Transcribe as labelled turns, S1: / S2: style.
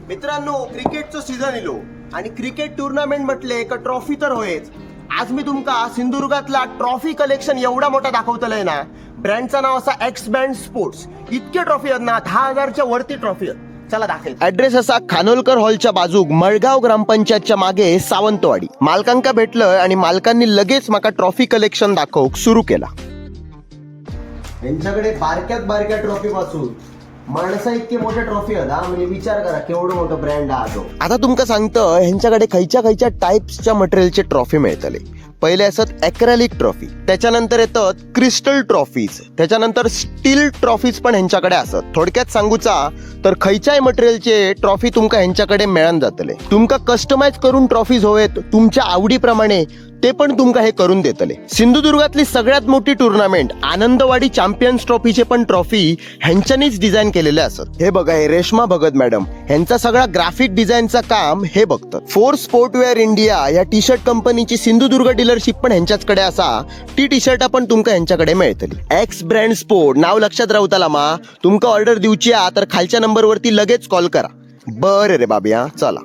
S1: मित्रांनो, क्रिकेटचं सीझन इलो आणि क्रिकेट टुर्नामेंट म्हटले का ट्रॉफी तर होयच. आज मी तुमका सिंधुदुर्गातला ट्रॉफी कलेक्शन एवढा मोठा दाखवतलंय ना. ब्रँडचं नाव असा एक्स ब्रँड स्पोर्ट्स. इतके ट्रॉफी आहेत ना, 10,000च्या वरती ट्रॉफी आहेत. चला दाखव. ऍड्रेस असा खानोलकर हॉलच्या बाजूक मळगाव ग्रामपंचायतच्या मागे सावंतवाडी. मालकांका भेटलं आणि मालकांनी लगेच माका ट्रॉफी कलेक्शन दाखवूक सुरू केला. यांच्याकडे बारक्यात बारक्या ट्रॉफी पासून माणसा इतके मोठे ट्रॉफी आहेत. म्हणजे विचार करा केवढं मोठं ब्रँड हा तो. आता तुमका सांगतो ह्यांच्याकडे खयच्या टाइप्सच्या मटेरियलचे ट्रॉफी मिळतले. पहिले असत ॲक्रेलिक ट्रॉफी, त्याच्यानंतर येतात क्रिस्टल ट्रॉफीज, त्याच्यानंतर स्टील ट्रॉफीज पण ह्यांच्याकडे असत. थोडक्यात सांगूचा तर खयच्याय मटेरियलचे ट्रॉफी तुमका ह्यांच्याकडे मिळून जातले. तुमका कस्टमाइज करून ट्रॉफीज हवेत तुमच्या आवडीप्रमाणे ते पण तुमका हे करून देतले. सिंधुदुर्गातली सगळ्यात मोठी टुर्नामेंट आनंदवाडी चॅम्पियन्स ट्रॉफीचे पण ट्रॉफी ह्यांच्यानीच डिझाईन केलेले असत. हे बघा, हे रेश्मा भगत मॅडम ह्यांचा सगळा ग्राफिक डिझाईनचा काम हे बघतात. फोर्स स्पोर्टवेअर इंडिया या टी शर्ट कंपनीची सिंधुदुर्ग डीलरशिप पण ह्यांच्याचकडे असा. ती टी शर्ट पण तुमका ह्यांच्याकडे मिळतली. एक्स ब्रँड स्पोर्ट नाव लक्षात राहताला मा. तुमका ऑर्डर दिवची तर खालच्या नंबरवरती लगेच कॉल करा. बरं रे बाबिया, चला.